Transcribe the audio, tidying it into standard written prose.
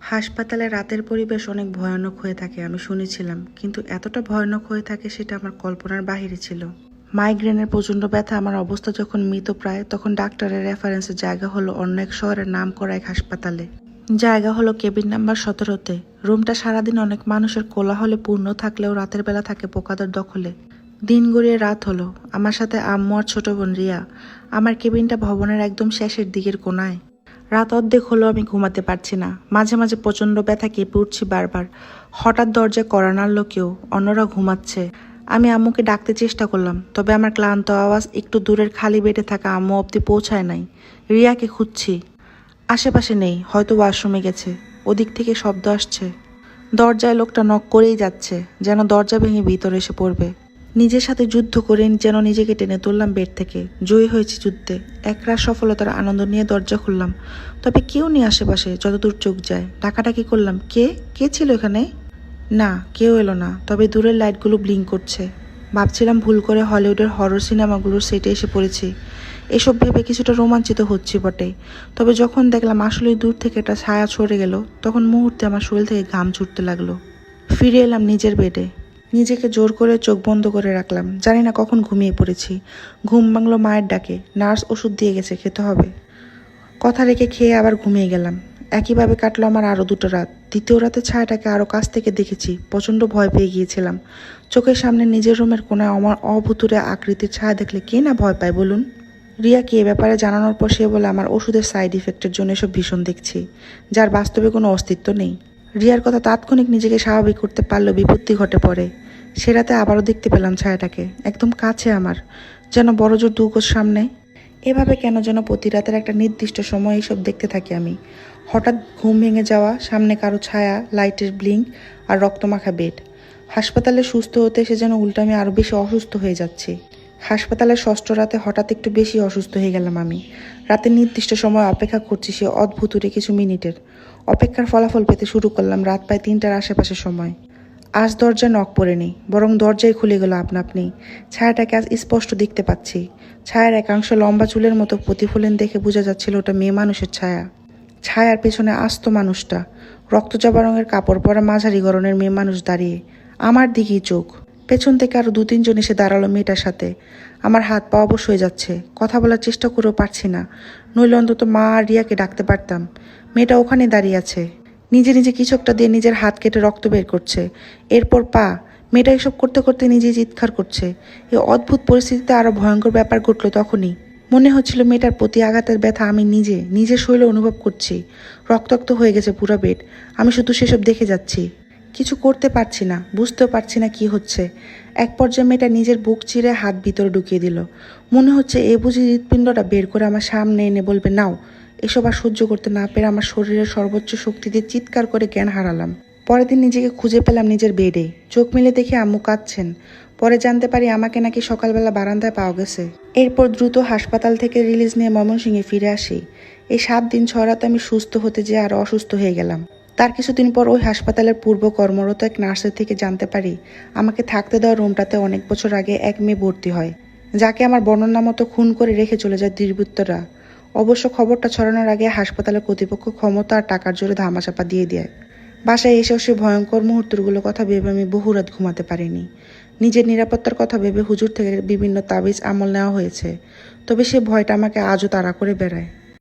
হাসপাতালে রাতের পরিবেশ অনেক ভয়ানক হয়ে থাকে আমি শুনেছিলাম, কিন্তু এতটা ভয়ানক হয়ে থাকে সেটা আমার কল্পনার বাহিরে ছিল। মাইগ্রেনের প্রচণ্ড ব্যথা আমার অবস্থা যখন মৃতপ্রায়, তখন ডাক্তারের রেফারেন্সের জায়গা হলো অন্য এক শহরের নাম করা এক হাসপাতালে। জায়গা হলো কেবিন নাম্বার 17-তে। রুমটা সারাদিন অনেক মানুষের কোলাহলে পূর্ণ থাকলেও রাতের বেলা থাকে পোকাদের দখলে। দিন গড়িয়ে রাত হলো। আমার সাথে আম্মু আর ছোট বোন রিয়া। আমার কেবিনটা ভবনের একদম শেষের দিকের কোনায়। রাত অর্ধেক হলো আমি ঘুমাতে পারছি না। মাঝে মাঝে প্রচণ্ড ব্যথা কেঁপে উঠছি বারবার। হঠাৎ দরজায় কড়া নাড়ল কেউ, অন্যরা ঘুমাচ্ছে। আমি আম্মুকে ডাকতে চেষ্টা করলাম, তবে আমার ক্লান্ত আওয়াজ একটু দূরের খালি বেডে থাকা আম্মু অবধি পৌঁছায় নাই। রিয়াকে খুঁজছি, আশেপাশে নেই, হয়তো ওয়াশরুমে গেছে। ওদিক থেকে শব্দ আসছে। দরজায় লোকটা নক করেই যাচ্ছে, যেন দরজা ভেঙে ভিতরে এসে পড়বে। নিজের সাথে যুদ্ধ করে যেন নিজেকে টেনে তুললাম বেড থেকে। জয়ী হয়েছি যুদ্ধে। একরাশ সফলতার আনন্দ নিয়ে দরজা খুললাম, তবে কেউ নেই আশেপাশে যতদূর চোখ যায়। ডাকাডাকি করলাম, কে কে ছিল এখানে? না, কেউ এলো না, তবে দূরের লাইটগুলো ব্লিঙ্ক করছে। ভাবছিলাম ভুল করে হলিউডের হরর সিনেমাগুলোর সেটে এসে পড়েছি। এসব ভেবে কিছুটা রোমাঞ্চিত হচ্ছি বটে, তবে যখন দেখলাম আসলেই দূর থেকে একটা ছায়া ছড়ে গেল, তখন মুহূর্তে আমার শরীর থেকে ঘাম ছুটতে লাগলো। ফিরে এলাম নিজের বেডে। নিজেকে জোর করে চোখ বন্ধ করে রাখলাম। জানি না কখন ঘুমিয়ে পড়েছি। ঘুম ভাঙলো মায়ের ডাকে। নার্স ওষুধ দিয়ে গেছে, খেতে হবে। কথা রেখে খেয়ে আবার ঘুমিয়ে গেলাম। একইভাবে কাটলো আমার আরও দুটো রাত। দ্বিতীয় রাতে ছায়াটাকে আরও কাছ থেকে দেখেছি। প্রচণ্ড ভয় পেয়ে গিয়েছিলাম। চোখের সামনে নিজের রুমের কোনায় আমার অভূতুরে আকৃতির ছায়া দেখলে কে না ভয় পায় বলুন? রিয়াকে এ ব্যাপারে জানানোর পর সে বলে আমার ওষুধের সাইড ইফেক্টের জন্য এসব ভীষণ দেখছি, যার বাস্তবে কোনো অস্তিত্ব নেই। রিয়ার কথা তাৎক্ষণিক নিজেকে স্বাভাবিক করতে পারলেও বিপত্তি ঘটে পড়ে। সে রাতে আবারও দেখতে পেলাম ছায়াটাকে, একদম কাছে আমার, যেন বড়জোর 2 গজ সামনে। এভাবে কেন যেন প্রতি রাতের একটা নির্দিষ্ট সময় এইসব দেখতে থাকি আমি। হঠাৎ ঘুম ভেঙে যাওয়া, সামনে কারো ছায়া, লাইটের ব্লিঙ্ক আর রক্তমাখা বেড। হাসপাতালে সুস্থ হতে এসে যেন উল্টো আমি আরও বেশি অসুস্থ হয়ে যাচ্ছি। হাসপাতালের 6ষ্ঠ রাতে হঠাৎ একটু বেশি অসুস্থ হয়ে গেলাম আমি। রাতে নির্দিষ্ট সময় অপেক্ষা করছি সে অদ্ভুতুরে কিছু মিনিটের। অপেক্ষার ফলাফল পেতে শুরু করলাম রাত প্রায় 3টার আশেপাশে সময়। আজ দরজায় নখ পড়েনি, বরং দরজাই খুলে গেল আপনা আপনি। ছায়াটাকে আজ স্পষ্ট দেখতে পাচ্ছি। ছায়ার একাংশ লম্বা চুলের মতো প্রতিফলন দেখে বোঝা যাচ্ছিল ওটা মেয়ে মানুষের ছায়া। ছায়ার পেছনে আস্ত মানুষটা, রক্তজবা রঙের কাপড় পরা মাঝারি গড়নের মেয়ে মানুষ দাঁড়িয়ে আমার দিকেই চোখ। পেছন থেকে আরও 2-3 জন এসে দাঁড়ালো মেয়েটার সাথে। আমার হাত পা অবশ হয়ে যাচ্ছে, কথা বলার চেষ্টা করেও পারছি না, নইলে অন্তত মা আর রিয়াকে ডাকতে পারতাম। মেয়েটা ওখানে দাঁড়িয়ে আছে, নিজে নিজে কিছু একটা দিয়ে নিজের হাত কেটে রক্ত বের করছে, এরপর পা। মেয়েটা এসব করতে করতে নিজেই চিৎকার করছে। এই অদ্ভুত পরিস্থিতিতে আরও ভয়ঙ্কর ব্যাপার ঘটলো তখনই। মনে হচ্ছিল মেয়েটার প্রতি আঘাতের ব্যথা আমি নিজের শরীরে অনুভব করছি। রক্তাক্ত হয়ে গেছে পুরো বেড। আমি শুধু সেসব দেখে যাচ্ছি, কিছু করতে পারছি না, বুঝতেও পারছি না কি হচ্ছে। এক পর্যায়ে মেয়েটা নিজের বুক চিরে হাত ভিতরে ঢুকিয়ে দিল। মনে হচ্ছে এ বুঝি হৃৎপিণ্ডটা বের করে আমার সামনে এনে বলবে নাও। এসব আর সহ্য করতে না পেরে আমার শরীরের সর্বোচ্চ শক্তি দিয়ে চিৎকার করে জ্ঞান হারালাম। পরের দিন নিজেকে খুঁজে পেলাম নিজের বেডে। চোখ মেলে দেখে আম্মু কাঁদছেন। পরে জানতে পারি আমাকে নাকি সকালবেলা বারান্দায় পাওয়া গেছে। এরপর দ্রুত হাসপাতাল থেকে রিলিজ নিয়ে ময়মনসিংহে ফিরে আসি। এই 7 দিন 6 রাতে আমি সুস্থ হতে যেয়ে আরও অসুস্থ হয়ে গেলাম। তার কিছুদিন পর ওই হাসপাতালের পূর্ব কর্মরত এক নার্সের থেকে জানতে পারি আমাকে থাকতে দেওয়া রুমটাতে অনেক বছর আগে এক মেয়ে ভর্তি হয়, যাকে আমার বর্ণনা মতো খুন করে রেখে চলে যায় দুর্বৃত্তরা। অবশ্য খবরটা ছড়ানোর আগে হাসপাতালের কর্তৃপক্ষ ক্ষমতা আর টাকার জোরে ধামাচাপা দিয়ে দেয়। বাসায় এসেও সে ভয়ঙ্কর মুহূর্তগুলোর কথা ভেবে আমি বহু রাত ঘুমাতে পারিনি। নিজের নিরাপত্তার কথা ভেবে হুজুর থেকে বিভিন্ন তাবিজ আমল নেওয়া হয়েছে, তবে সে ভয়টা আমাকে আজও তাড়া করে বেড়ায়।